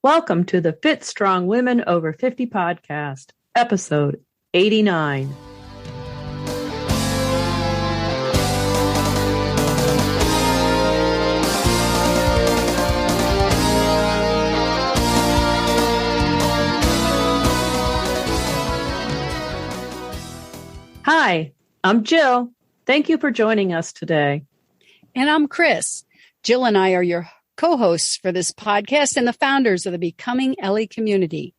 Welcome to the Fit Strong Women Over 50 podcast, episode 89. Hi, I'm Jill. Thank you for joining us today. And I'm Chris. Jill and I are your co-hosts for this podcast and the founders of the Becoming Ellie community.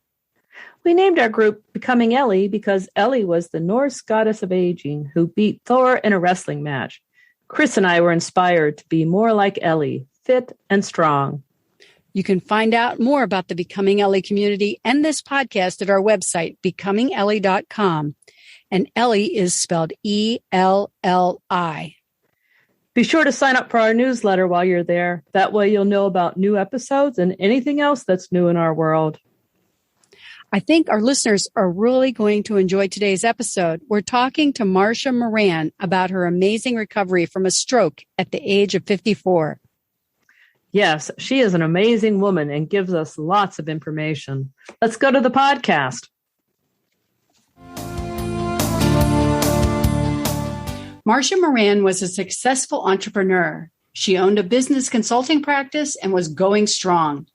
We named our group Becoming Ellie because Ellie was the Norse goddess of aging who beat Thor in a wrestling match. Chris and I were inspired to be more like Ellie, fit and strong. You can find out more about the Becoming Ellie community and this podcast at our website, becomingellie.com. And Ellie is spelled E-L-L-I. Be sure to sign up for our newsletter while you're there. That way you'll know about new episodes and anything else that's new in our world. I think our listeners are really going to enjoy today's episode. We're talking to Marcia Moran about her amazing recovery from a stroke at the age of 54. Yes, she is an amazing woman and gives us lots of information. Let's go to the podcast. Marcia Moran was a successful entrepreneur. She owned a business consulting practice and was going strong.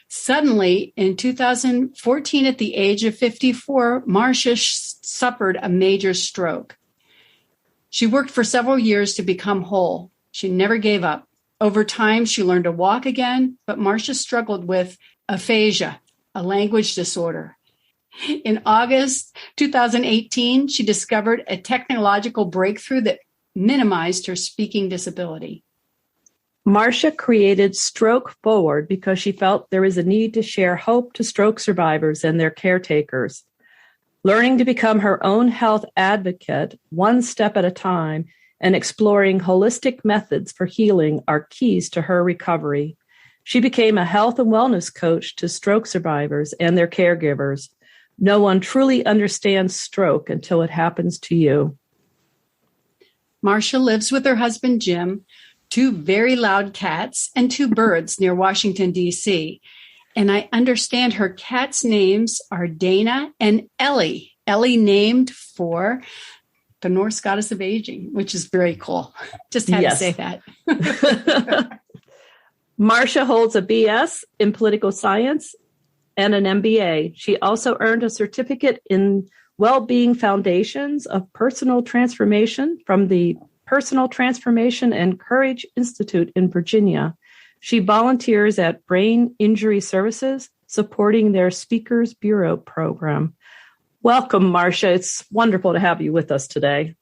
Suddenly, in 2014, at the age of 54, Marcia suffered a major stroke. She worked for several years to become whole. She never gave up. Over time, she learned to walk again, but Marcia struggled with aphasia, a language disorder. In August 2018, she discovered a technological breakthrough that minimized her speaking disability. Marcia created Stroke Forward because she felt there is a need to share hope to stroke survivors and their caretakers. Learning to become her own health advocate, one step at a time, and exploring holistic methods for healing are keys to her recovery. She became a health and wellness coach to stroke survivors and their caregivers. No one truly understands stroke until it happens to you. Marcia lives with her husband, Jim, 2 very loud cats, and 2 birds near Washington, D.C. And I understand her cats' names are Dana and Ellie. Ellie named for the Norse goddess of aging, which is very cool. Just had to say that. Marcia holds a BS in political science and an MBA. She also earned a certificate in Well-Being Foundations of Personal Transformation from the Personal Transformation and Courage Institute in Virginia. She volunteers at Brain Injury Services, supporting their Speakers Bureau program. Welcome, Marcia. It's wonderful to have you with us today.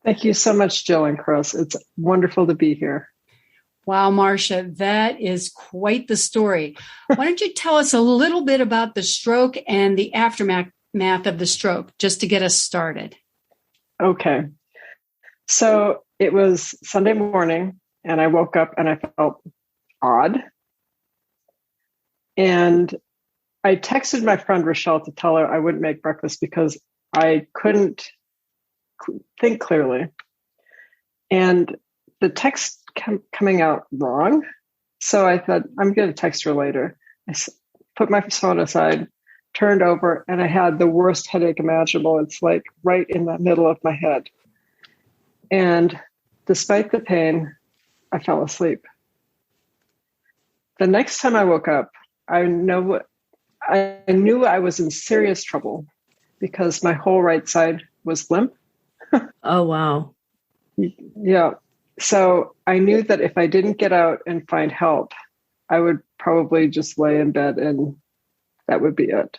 Thank you so much, Jill and Chris. It's wonderful to be here. Wow, Marcia, that is quite the story. Why don't you tell us a little bit about the stroke and the aftermath of the stroke, just to get us started? Okay. So it was Sunday morning, and I woke up and I felt odd. And I texted my friend Rochelle to tell her I wouldn't make breakfast because I couldn't think clearly. And the text coming out wrong. So I thought, I'm going to text her later. I put my phone aside, turned over, and I had the worst headache imaginable. It's like right in the middle of my head. And despite the pain, I fell asleep. The next time I woke up, I knew I was in serious trouble because my whole right side was limp. Oh, wow. Yeah. So I knew that if I didn't get out and find help, I would probably just lay in bed and that would be it.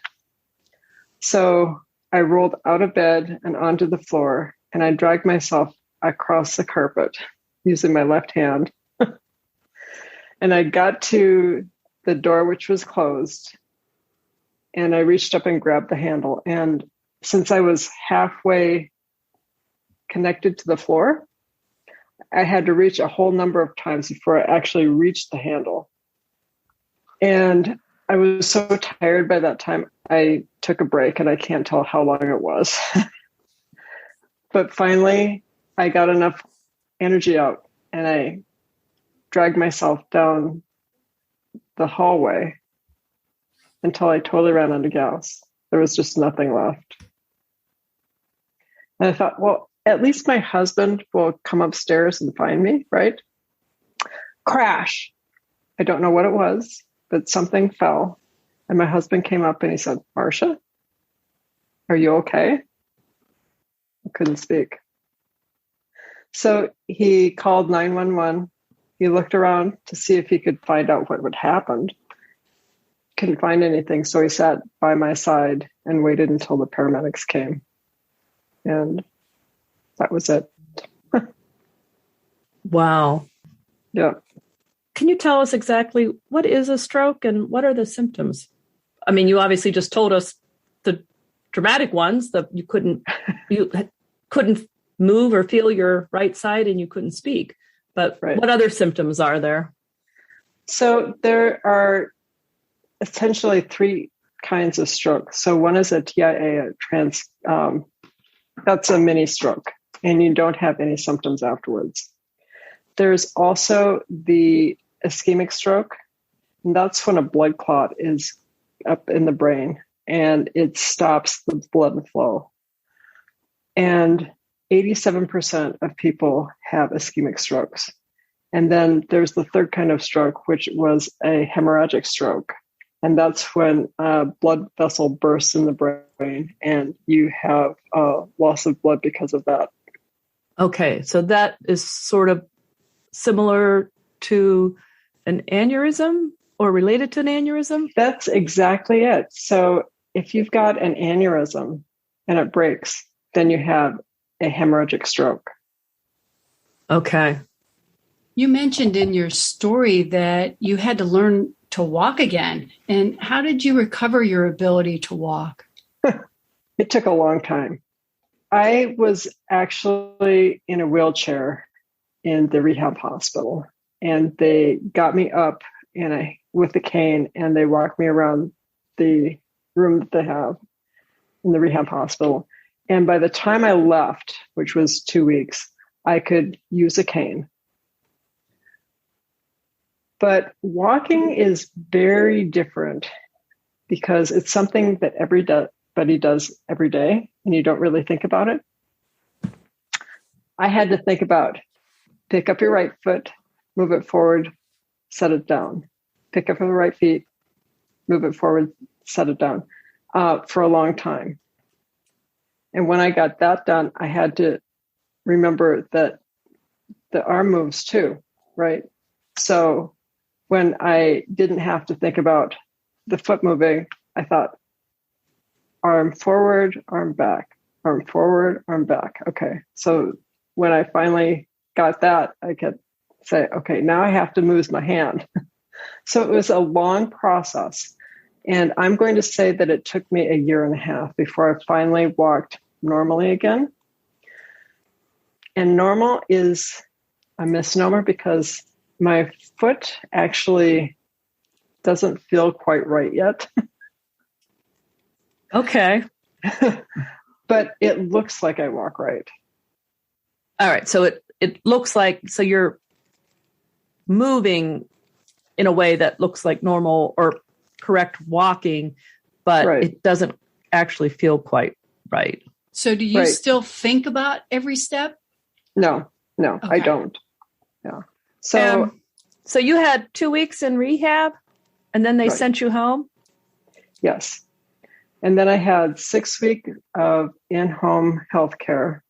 So I rolled out of bed and onto the floor, and I dragged myself across the carpet using my left hand. And I got to the door, which was closed, and I reached up and grabbed the handle. And since I was halfway connected to the floor, I had to reach a whole number of times before I actually reached the handle. And I was so tired by that time, I took a break, and I can't tell how long it was. But finally, I got enough energy out, and I dragged myself down the hallway until I totally ran out of gas. There was just nothing left. And I thought, well, at least my husband will come upstairs and find me, right? Crash. I don't know what it was, but something fell. And my husband came up and he said, Marcia, are you okay? I couldn't speak. So he called 911. He looked around to see if he could find out what had happened. Couldn't find anything. So he sat by my side and waited until the paramedics came. And that was it. Wow. Yeah. Can you tell us exactly what is a stroke and what are the symptoms? I mean, you obviously just told us the dramatic ones, that you couldn't move or feel your right side and you couldn't speak. But What other symptoms are there? So there are essentially three kinds of stroke. So one is a TIA, that's a mini stroke, and you don't have any symptoms afterwards. There's also the ischemic stroke, and that's when a blood clot is up in the brain and it stops the blood flow. And 87% of people have ischemic strokes. And then there's the third kind of stroke, which was a hemorrhagic stroke. And that's when a blood vessel bursts in the brain and you have loss of blood because of that. Okay. So that is sort of similar to an aneurysm or related to an aneurysm? That's exactly it. So if you've got an aneurysm and it breaks, then you have a hemorrhagic stroke. Okay. You mentioned in your story that you had to learn to walk again. And how did you recover your ability to walk? It took a long time. I was actually in a wheelchair in the rehab hospital, and they got me up with a cane, and they walked me around the room that they have in the rehab hospital. And by the time I left, which was 2 weeks, I could use a cane. But walking is very different because it's something that everybody does every day, and you don't really think about it. I had to think about pick up your right foot, move it forward, set it down. Pick up your right feet, move it forward, set it down for a long time. And when I got that done, I had to remember that the arm moves too, right? So when I didn't have to think about the foot moving, I thought, arm forward, arm back, arm forward, arm back. Okay. So when I finally got that, I could say, okay, now I have to move my hand. So it was a long process. And I'm going to say that it took me 1.5 years before I finally walked normally again. And normal is a misnomer because my foot actually doesn't feel quite right yet. Okay. But it looks like I walk right. All right. So it looks like, so you're moving in a way that looks like normal or correct walking, but It doesn't actually feel quite right. So do you still think about every step? No, okay. I don't. Yeah. So you had 2 weeks in rehab and then they sent you home? Yes. And then I had 6 weeks of in-home health care.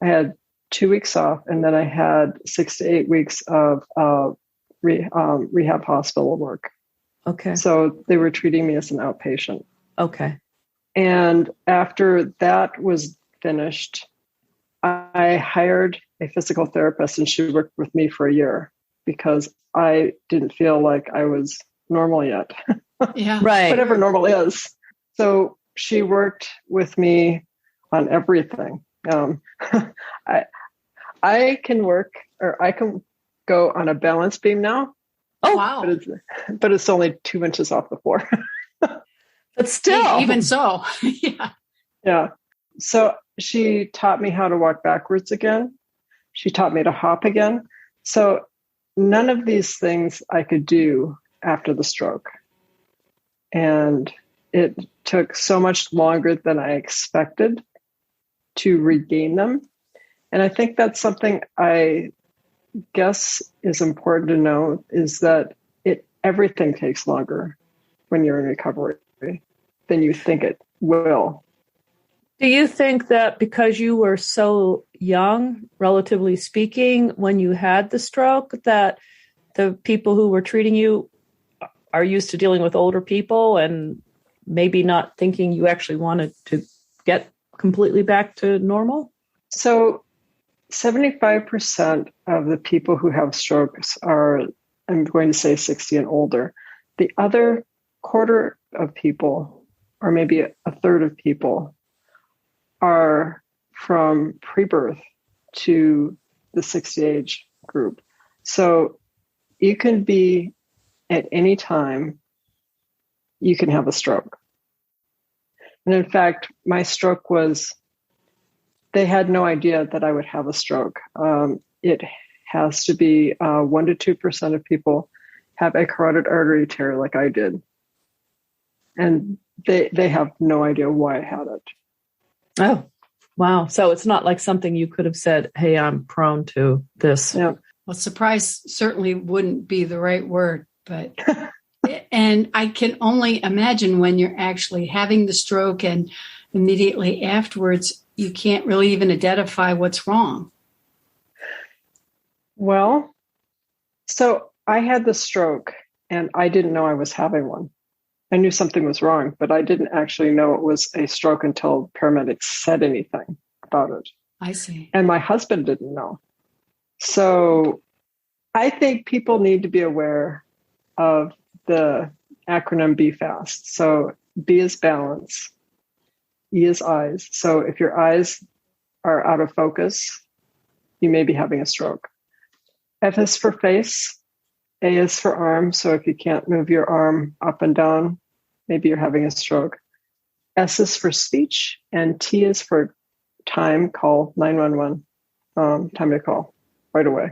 I had 2 weeks off, and then I had 6 to 8 weeks of rehab hospital work. Okay. So they were treating me as an outpatient. Okay. And after that was finished, I hired a physical therapist, and she worked with me for 1 year because I didn't feel like I was normal yet. Yeah. Right. Whatever normal is. So she worked with me on everything. I can work, or I can go on a balance beam now. Oh, wow. But it's only 2 inches off the floor. But still. Even so. Yeah. Yeah. So she taught me how to walk backwards again. She taught me to hop again. So none of these things I could do after the stroke. And it took so much longer than I expected to regain them. And I think that's something I guess is important to know, is that everything takes longer when you're in recovery than you think it will. Do you think that because you were so young, relatively speaking, when you had the stroke, that the people who were treating you are used to dealing with older people and maybe not thinking you actually wanted to get completely back to normal? So 75% of the people who have strokes are, I'm going to say 60 and older. The other quarter of people, or maybe a third of people, are from pre-birth to the 60 age group. So you can be at any time, you can have a stroke. And in fact, my stroke they had no idea that I would have a stroke. It has to be 1 to 2% of people have a carotid artery tear like I did. And they have no idea why I had it. Oh, wow. So it's not like something you could have said, hey, I'm prone to this. Yeah. Well, surprise certainly wouldn't be the right word, but and I can only imagine when you're actually having the stroke and immediately afterwards, you can't really even identify what's wrong. Well, so I had the stroke and I didn't know I was having one. I knew something was wrong, but I didn't actually know it was a stroke until paramedics said anything about it. I see. And my husband didn't know. So I think people need to be aware of the acronym BFAST. So B is balance, E is eyes. So if your eyes are out of focus, you may be having a stroke. F is for face. A is for arm. So if you can't move your arm up and down, maybe you're having a stroke. S is for speech. And T is for time. Call 911. Time to call right away.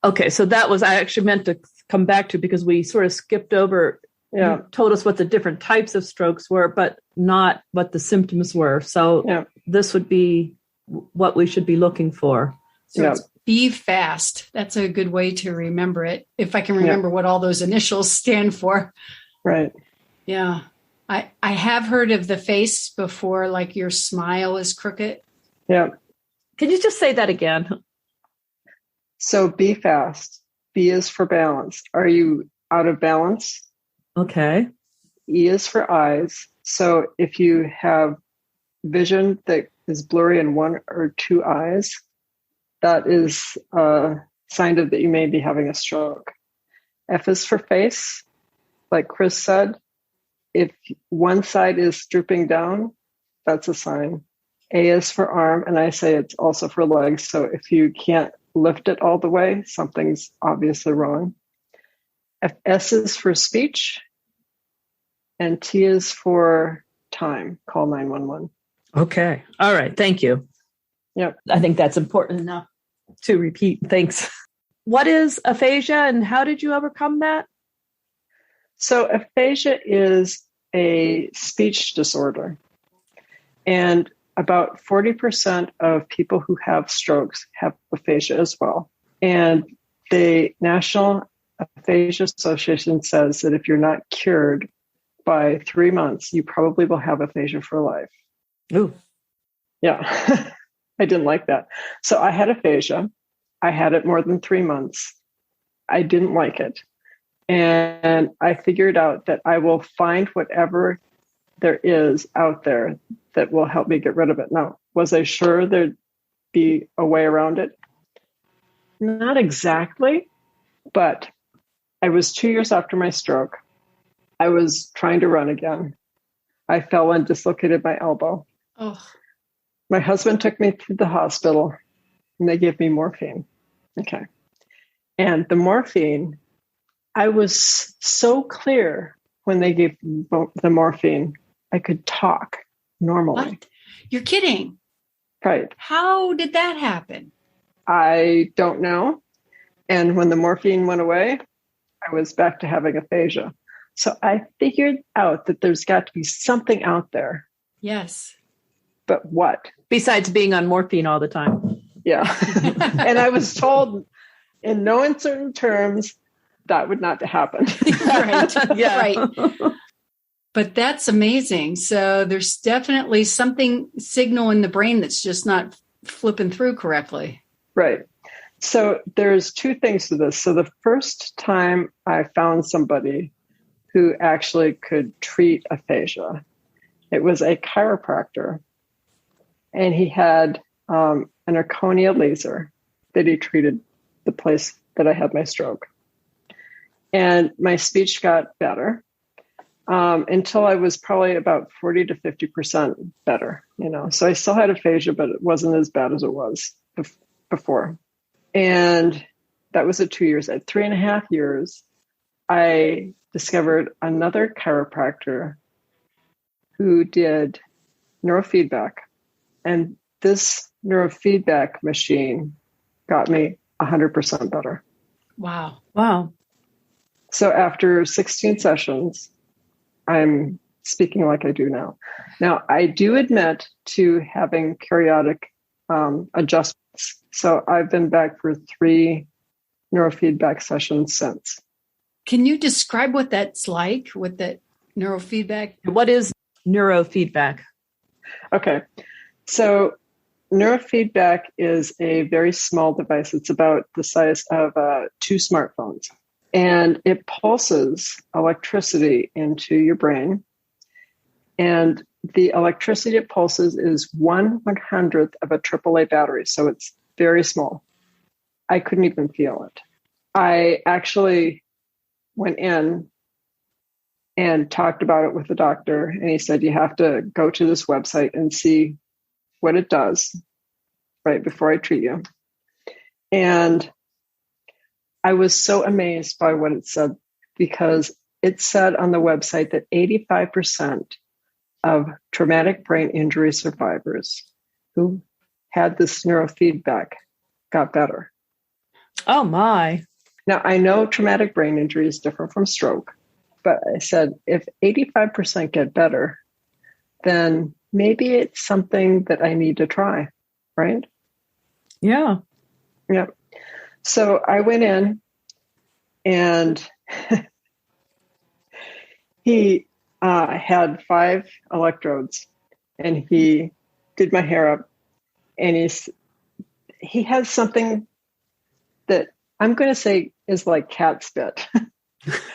Okay, so that was, I actually meant to come back to, because we sort of skipped over. Yeah. You told us what the different types of strokes were, but not what the symptoms were. So This would be what we should be looking for. So it's be fast. That's a good way to remember it. If I can remember what all those initials stand for. Right. Yeah. I have heard of the face before, like your smile is crooked. Yeah. Can you just say that again? So be fast. B is for balance. Are you out of balance? Okay. E is for eyes. So if you have vision that is blurry in one or two eyes, that is a sign that you may be having a stroke. F is for face. Like Chris said, if one side is drooping down, that's a sign. A is for arm, and I say it's also for legs. So if you can't lift it all the way, something's obviously wrong. S is for speech, and T is for time. Call 911. Okay. All right. Thank you. Yep. I think that's important enough to repeat. Thanks. What is aphasia and how did you overcome that? So aphasia is a speech disorder. And about 40% of people who have strokes have aphasia as well. And the National Aphasia Association says that if you're not cured by 3 months, you probably will have aphasia for life. Ooh. Yeah, I didn't like that. So I had aphasia. I had it more than 3 months. I didn't like it. And I figured out that I will find whatever there is out there that will help me get rid of it. Now, was I sure there'd be a way around it? Not exactly, but I was 2 years after my stroke. I was trying to run again. I fell and dislocated my elbow. Oh. My husband took me to the hospital and they gave me morphine. Okay. And the morphine, I was so clear when they gave the morphine, I could talk normally. What? You're kidding. Right. How did that happen? I don't know. And when the morphine went away, I was back to having aphasia. So I figured out that there's got to be something out there. Yes. But what? Besides being on morphine all the time. Yeah. And I was told in no uncertain terms that would not happen. Right. Yeah. Right. But that's amazing. So there's definitely something signal in the brain that's just not flipping through correctly. Right. So there's two things to this. So the first time I found somebody who actually could treat aphasia, it was a chiropractor, and he had an zirconia laser that he treated the place that I had my stroke. And my speech got better until I was probably about 40 to 50% better, So I still had aphasia, but it wasn't as bad as it was before. And that was at 2 years. At 3.5 years, I discovered another chiropractor who did neurofeedback. And this neurofeedback machine got me 100% better. Wow. Wow. So after 16 sessions, I'm speaking like I do now. Now, I do admit to having periodic adjustments. So I've been back for 3 neurofeedback sessions since. Can you describe what that's like with that neurofeedback? What is neurofeedback? Okay. So neurofeedback is a very small device. It's about the size of 2 smartphones. And it pulses electricity into your brain. And the electricity it pulses is 1/100th of a AAA battery. So it's very small. I couldn't even feel it. I actually went in and talked about it with the doctor. And he said, you have to go to this website and see what it does right before I treat you. And I was so amazed by what it said, because it said on the website that 85% of traumatic brain injury survivors who had this neurofeedback got better. Oh, my. Now, I know traumatic brain injury is different from stroke, but I said, if 85% get better, then maybe it's something that I need to try, right? Yeah. Yeah. So I went in, and he had 5 electrodes, and he did my hair up, and he has something that I'm going to say is like cat spit.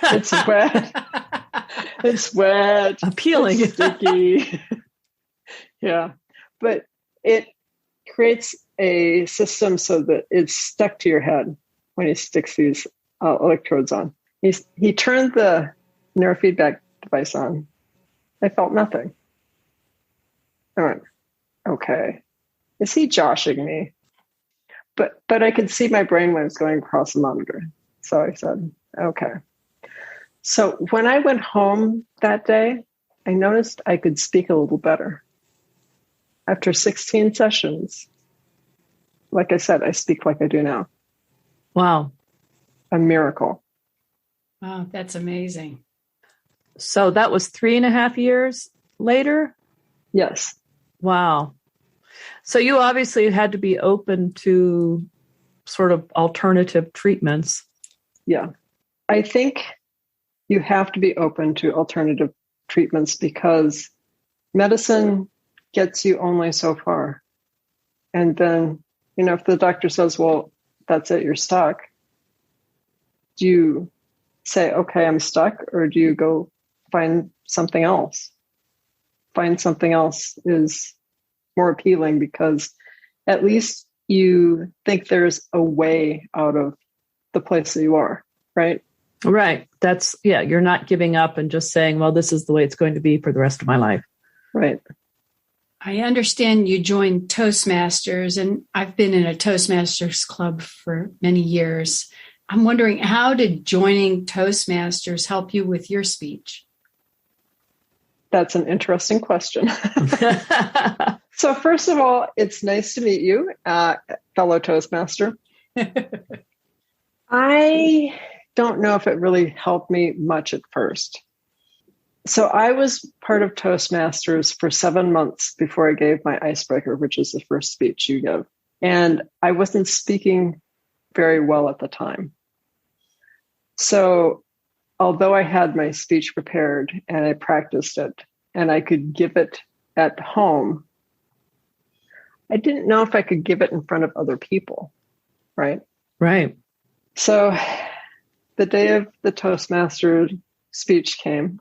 It's wet. It's wet. Appealing. It's sticky. Yeah. But it creates a system so that it's stuck to your head when he sticks these electrodes on. He turned the neurofeedback device on. I felt nothing. I went, okay. Is he joshing me? But I could see my brainwaves going across the monitor. So I said, okay. So when I went home that day, I noticed I could speak a little better. After 16 sessions, like I said, I speak like I do now. Wow. A miracle. Wow, that's amazing. So that was 3.5 years later? Yes. Wow. So you obviously had to be open to sort of alternative treatments. Yeah. I think you have to be open to alternative treatments, because medicine gets you only so far. And then, if the doctor says, well, that's it, you're stuck, do you say, okay, I'm stuck, or do you go find something else? Find something else is more appealing, because at least you think there's a way out of the place that you are, right? Right. You're not giving up and just saying, well, this is the way it's going to be for the rest of my life. Right. I understand you joined Toastmasters, and I've been in a Toastmasters club for many years. I'm wondering, how did joining Toastmasters help you with your speech? That's an interesting question. So first of all, it's nice to meet you, fellow Toastmaster. I don't know if it really helped me much at first. So I was part of Toastmasters for 7 months before I gave my icebreaker, which is the first speech you give. And I wasn't speaking very well at the time. So although I had my speech prepared and I practiced it and I could give it at home, I didn't know if I could give it in front of other people, right? Right. So the day of the Toastmaster speech came.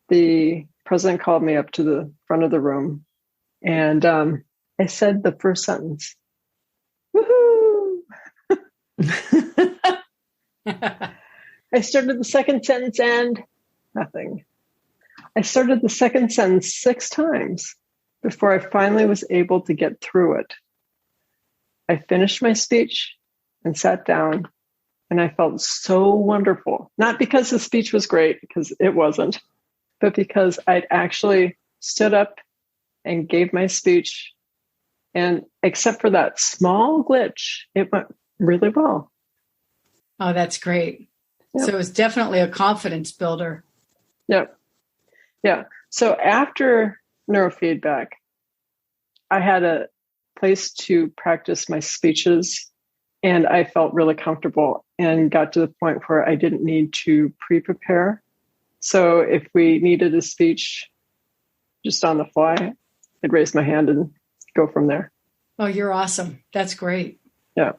The president called me up to the front of the room, and I said the first sentence. Woohoo! I started the second sentence and nothing. I started the second sentence 6 times before I finally was able to get through it. I finished my speech and sat down, and I felt so wonderful. Not because the speech was great, because it wasn't, but because I'd actually stood up and gave my speech. And except for that small glitch, it went really well. Oh, that's great. Yep. So it was definitely a confidence builder. Yep. Yeah. So after neurofeedback, I had a place to practice my speeches, and I felt really comfortable and got to the point where I didn't need to pre-prepare. So if we needed a speech just on the fly, I'd raise my hand and go from there. Oh, you're awesome. That's great. Yeah.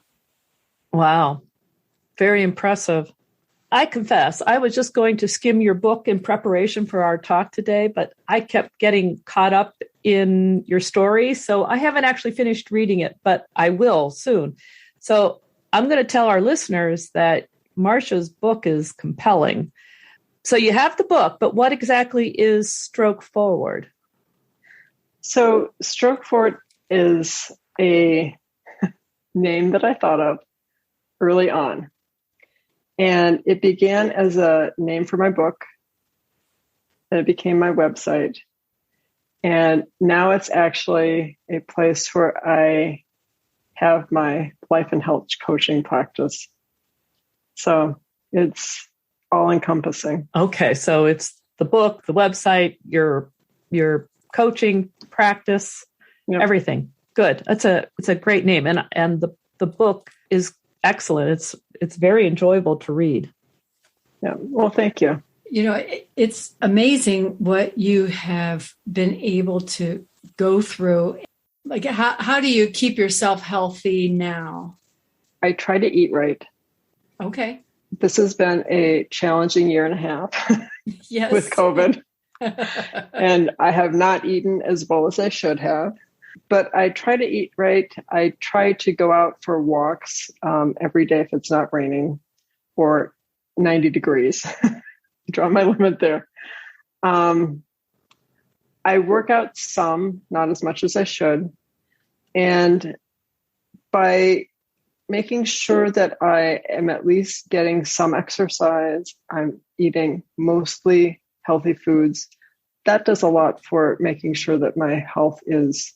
Wow. Very impressive. I confess, I was just going to skim your book in preparation for our talk today, but I kept getting caught up in your story. So I haven't actually finished reading it, but I will soon. So I'm going to tell our listeners that Marcia's book is compelling. So you have the book, but what exactly is Stroke Forward? So Stroke Forward is a name that I thought of early on. And it began as a name for my book. And it became my website. And now it's actually a place where I have my life and health coaching practice. So it's all encompassing. Okay, so it's the book, the website, your coaching practice, Yep. Everything. Good. It's a great name, and the book is excellent. It's very enjoyable to read. Yeah. Well, thank you. You know, it's amazing what you have been able to go through. Like, how do you keep yourself healthy now? I try to eat right. Okay. This has been a challenging year and a half Yes. with COVID. And I have not eaten as well as I should have, but I try to eat right. I try to go out for walks every day if it's not raining or 90 degrees. Draw my limit there. I work out some, not as much as I should. And by making sure that I am at least getting some exercise, I'm eating mostly healthy foods. That does a lot for making sure that my health is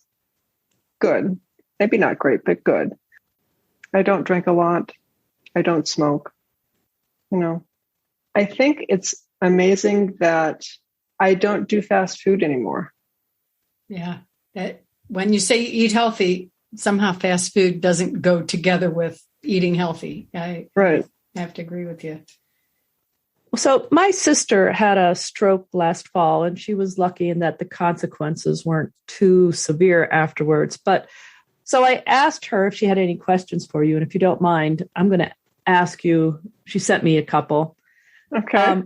good. Maybe not great, but good. I don't drink a lot. I don't smoke. I think it's amazing that I don't do fast food anymore. Yeah. That when you say eat healthy, somehow fast food doesn't go together with eating healthy. Right. I have to agree with you. So my sister had a stroke last fall, and she was lucky in that the consequences weren't too severe afterwards. But so I asked her if she had any questions for you. And if you don't mind, I'm going to ask you. She sent me a couple. Okay.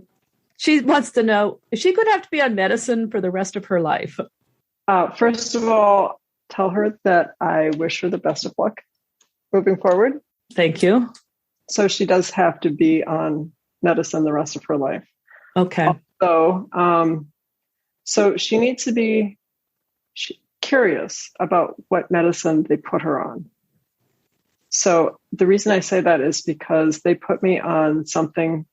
She wants to know, is she going to have to be on medicine for the rest of her life? First of all, tell her that I wish her the best of luck moving forward. Thank you. So she does have to be on medicine the rest of her life. Okay. So she needs to be curious about what medicine they put her on. So the reason I say that is because they put me on something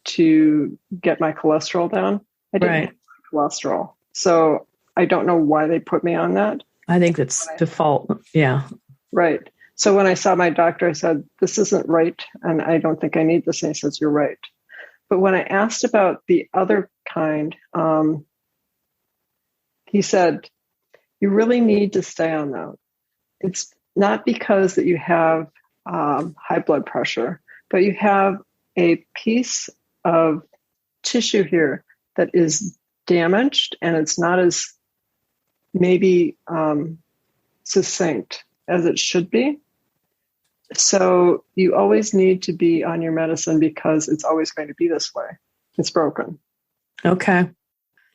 to get my cholesterol down. I didn't have cholesterol. So I don't know why they put me on that. I think it's default. Yeah. Right. So when I saw my doctor, I said, this isn't right. And I don't think I need this. And he says, you're right. But when I asked about the other kind, he said, you really need to stay on that. It's not because that you have high blood pressure, but you have a piece of tissue here that is damaged, and it's not as maybe succinct as it should be. So you always need to be on your medicine because it's always going to be this way. It's broken. Okay.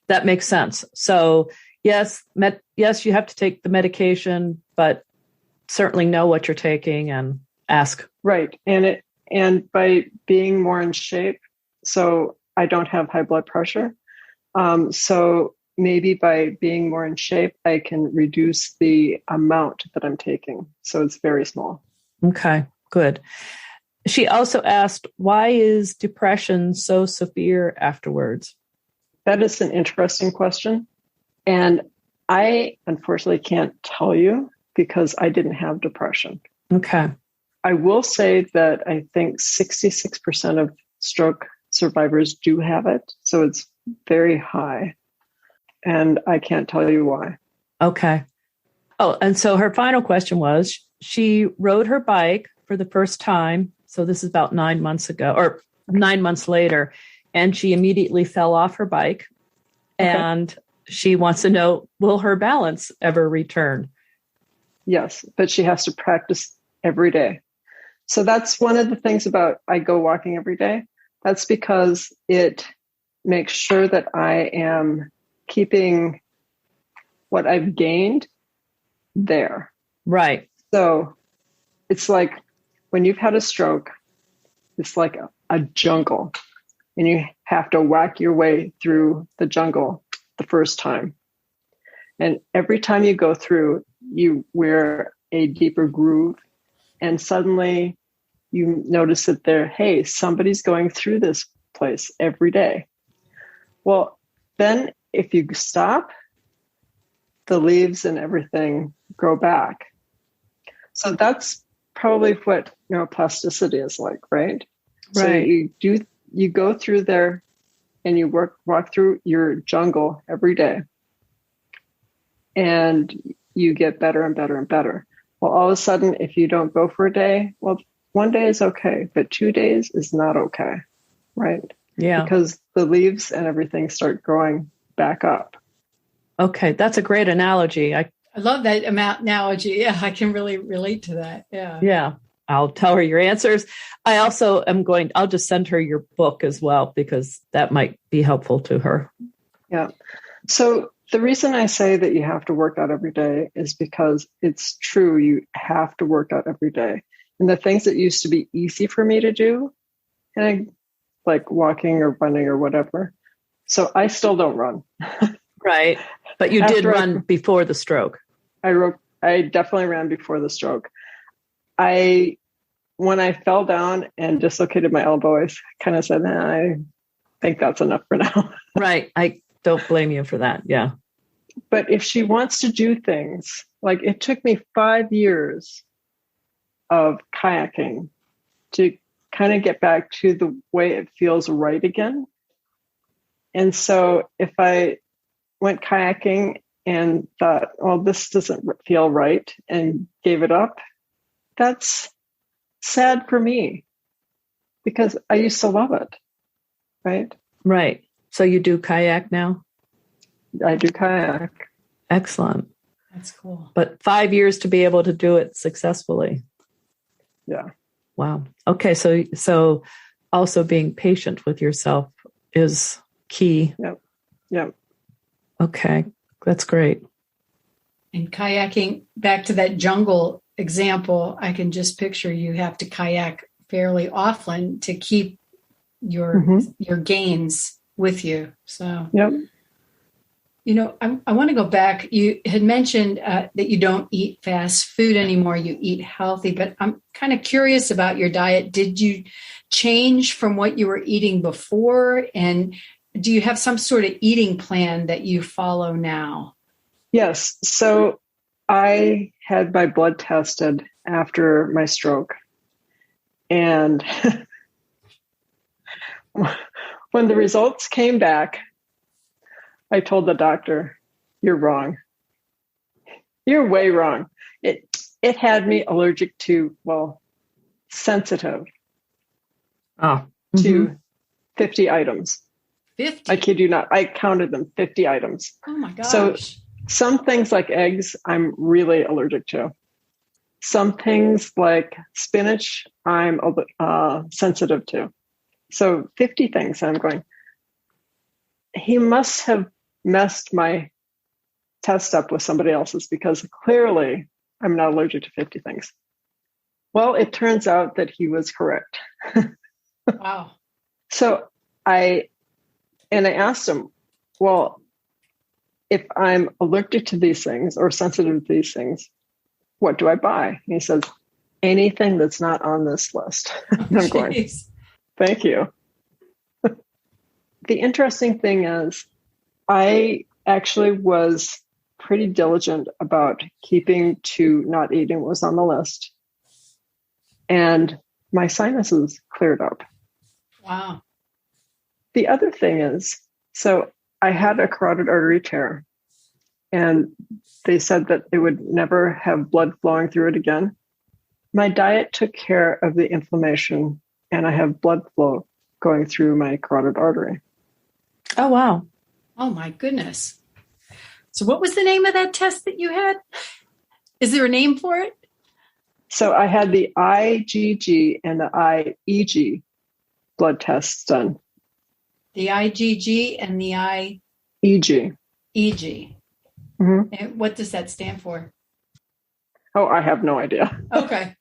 That makes sense. So yes, you have to take the medication, but certainly know what you're taking and ask. Right. And by being more in shape, so I don't have high blood pressure. So maybe by being more in shape, I can reduce the amount that I'm taking. So it's very small. Okay, good. She also asked, why is depression so severe afterwards? That is an interesting question. And I unfortunately can't tell you because I didn't have depression. Okay. I will say that I think 66% of stroke survivors do have it. So it's very high. And I can't tell you why. Okay. Oh, and so her final question was, she rode her bike for the first time. So this is about 9 months ago or 9 months later. And she immediately fell off her bike. Okay. And she wants to know, will her balance ever return? Yes, but she has to practice every day. So that's one of the things about I go walking every day. That's because it makes sure that I am keeping what I've gained there. Right. So it's like when you've had a stroke, it's like a jungle, and you have to whack your way through the jungle the first time. And every time you go through, you wear a deeper groove, and suddenly you notice that hey, somebody's going through this place every day. Well, then if you stop, the leaves and everything grow back. So that's probably what neuroplasticity is like, right? Right. So you go through there and you walk through your jungle every day, and you get better and better and better. Well, all of a sudden, if you don't go for a day, well, 1 day is okay, but 2 days is not okay, right? Yeah. Because the leaves and everything start growing back up. Okay, that's a great analogy. I love that analogy. Yeah, I can really relate to that. Yeah. Yeah. I'll tell her your answers. I also I'll just send her your book as well, because that might be helpful to her. Yeah. So the reason I say that you have to work out every day is because it's true. You have to work out every day. And the things that used to be easy for me to do, and like walking or running or whatever. So I still don't run. Right. But you did run before the stroke. I definitely ran before the stroke. When I fell down and dislocated my elbow, I kind of said, I think that's enough for now. Right. I don't blame you for that. Yeah. But if she wants to do things, like it took me 5 years of kayaking to kind of get back to the way it feels right again. And so if I went kayaking and thought, well, this doesn't feel right, and gave it up, that's sad for me because I used to love it. Right? Right. So you do kayak now? I do kayak. Excellent. That's cool. But 5 years to be able to do it successfully. Yeah. Wow. Okay. So also being patient with yourself is key. Yep. Yep. Okay. That's great. And kayaking, back to that jungle example, I can just picture you have to kayak fairly often to keep your gains with you. So, yep. I want to go back. You had mentioned that you don't eat fast food anymore. You eat healthy, but I'm kind of curious about your diet. Did you change from what you were eating before? And do you have some sort of eating plan that you follow now? Yes. So I had my blood tested after my stroke. And When the results came back, I told the doctor, "You're wrong. You're way wrong." It had me allergic to, sensitive to 50 items. 50? I kid you not. I counted them, 50 items. Oh my gosh. So some things like eggs, I'm really allergic to. Some things like spinach, I'm sensitive to. So 50 things. I'm going, he must have messed my test up with somebody else's because clearly I'm not allergic to 50 things. Well, it turns out that he was correct. Wow. So I asked him, well, if I'm allergic to these things or sensitive to these things, what do I buy? And he says, anything that's not on this list. I'm going, thank you. The interesting thing is I actually was pretty diligent about keeping to not eating what was on the list. And my sinuses cleared up. Wow. The other thing is, so I had a carotid artery tear, and they said that it would never have blood flowing through it again. My diet took care of the inflammation, and I have blood flow going through my carotid artery. Oh, wow. Oh, my goodness. So what was the name of that test that you had? Is there a name for it? So I had the IgG and the IEG blood tests done. The IgG and the EG. EG. Mm-hmm. And what does that stand for? Oh, I have no idea. Okay.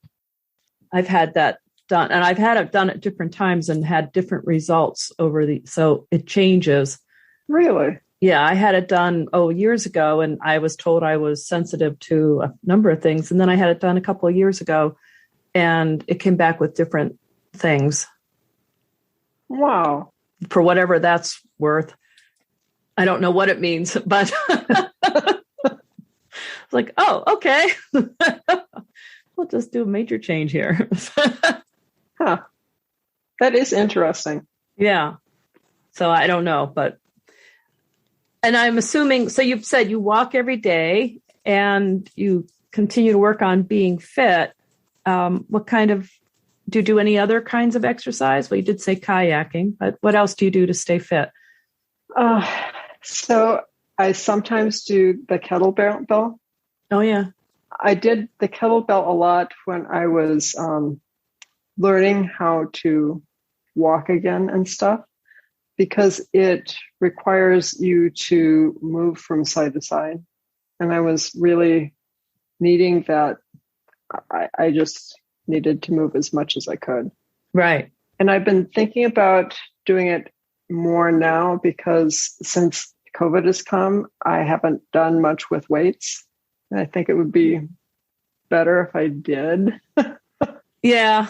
I've had that done, and I've had it done at different times and had different results so it changes. Really? Yeah, I had it done, years ago, and I was told I was sensitive to a number of things. And then I had it done a couple of years ago, and it came back with different things. Wow. For whatever that's worth. I don't know what it means, but it's like, oh, okay. We'll just do a major change here. Huh. That is interesting. Yeah. So I don't know, and I'm assuming, so you've said you walk every day and you continue to work on being fit. What kind of, do you do any other kinds of exercise? Well, you did say kayaking, but what else do you do to stay fit? So I sometimes do the kettlebell. Oh, yeah. I did the kettlebell a lot when I was learning how to walk again and stuff, because it requires you to move from side to side. And I was really needing that. I just needed to move as much as I could. Right. And I've been thinking about doing it more now because since COVID has come, I haven't done much with weights. And I think it would be better if I did. Yeah.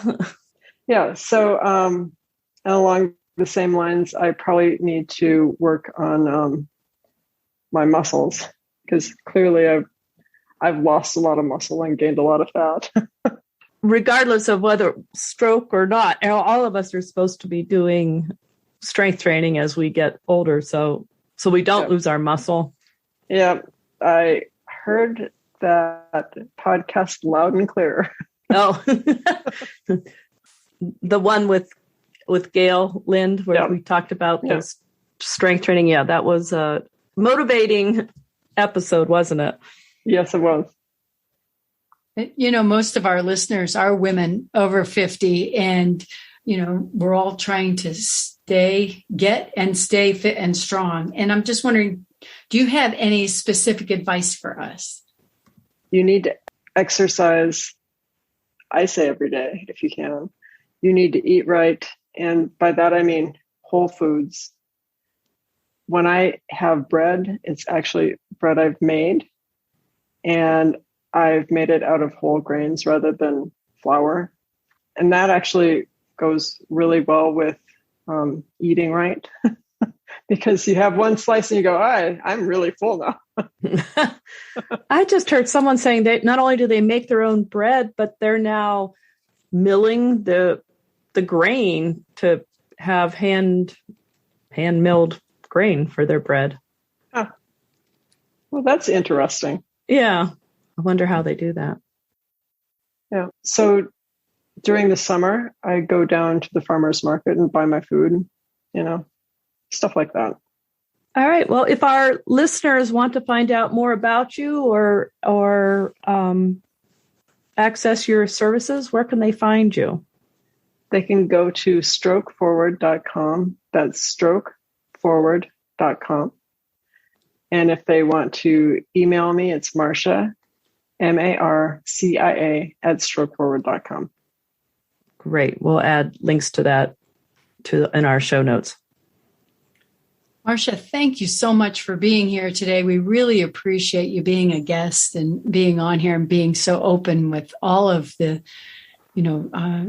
Yeah. So, and along the same lines, I probably need to work on my muscles because clearly I've lost a lot of muscle and gained a lot of fat. Regardless of whether stroke or not, all of us are supposed to be doing strength training as we get older, so we don't lose our muscle. Yeah, I heard that podcast loud and clear. Oh, the one with Gail Lind, where we talked about this strength training. Yeah, that was a motivating episode, wasn't it? Yes, it was. Most of our listeners are women over 50, and, we're all trying to stay fit and strong. And I'm just wondering, do you have any specific advice for us? You need to exercise, I say every day, if you can. You need to eat right. And by that, I mean whole foods. When I have bread, it's actually bread I've made. And I've made it out of whole grains rather than flour. And that actually goes really well with eating right. Because you have one slice and you go, I'm really full now. I just heard someone saying that not only do they make their own bread, but they're now milling the grain to have hand hand-milled grain for their bread. Huh. Well, that's interesting. Yeah. I wonder how they do that. Yeah. So during the summer, I go down to the farmer's market and buy my food, stuff like that. All right. Well, if our listeners want to find out more about you or access your services, where can they find you? They can go to strokeforward.com. That's strokeforward.com. And if they want to email me, it's Marcia, Marcia @strokeforward.com. Great. We'll add links to that in our show notes. Marcia, thank you so much for being here today. We really appreciate you being a guest and being on here and being so open with all of the,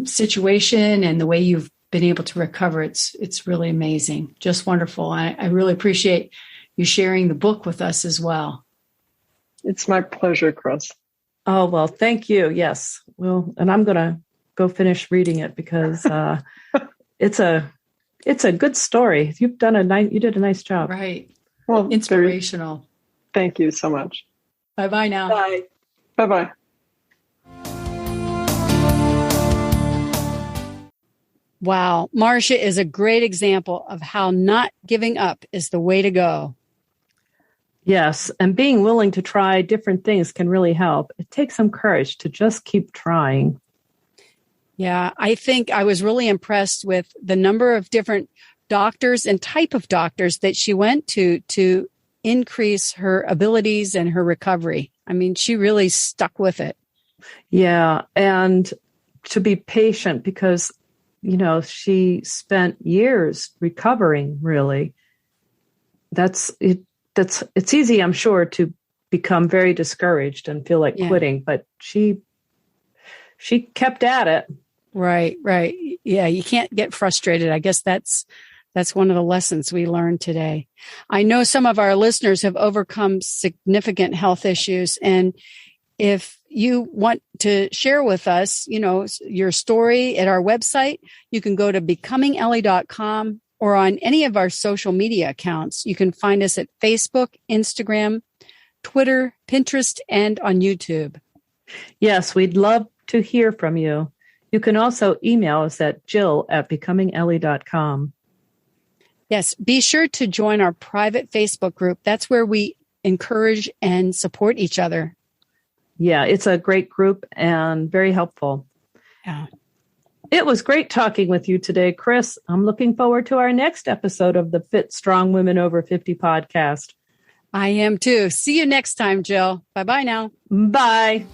situation and the way you've been able to recover. It's really amazing. Just wonderful. I really appreciate you sharing the book with us as well. It's my pleasure, Chris. Oh, well, thank you. Yes. Well, and I'm going to go finish reading it because it's a good story. You did a nice job. Right. Well, inspirational. Thank you so much. Bye-bye now. Bye. Bye-bye. Wow. Marcia is a great example of how not giving up is the way to go. Yes. And being willing to try different things can really help. It takes some courage to just keep trying. Yeah, I think I was really impressed with the number of different doctors and type of doctors that she went to increase her abilities and her recovery. I mean, she really stuck with it. Yeah, and to be patient because, she spent years recovering, really. It's easy, I'm sure, to become very discouraged and feel like quitting, but she kept at it. Right. Yeah, you can't get frustrated. I guess that's one of the lessons we learned today. I know some of our listeners have overcome significant health issues. And if you want to share with us, your story at our website, you can go to becomingellie.com or on any of our social media accounts. You can find us at Facebook, Instagram, Twitter, Pinterest, and on YouTube. Yes, we'd love to hear from you. You can also email us at jill@becomingellie.com. Yes, be sure to join our private Facebook group. That's where we encourage and support each other. Yeah, it's a great group and very helpful. Yeah. It was great talking with you today, Chris. I'm looking forward to our next episode of the Fit Strong Women Over 50 podcast. I am too. See you next time, Jill. Bye-bye now. Bye.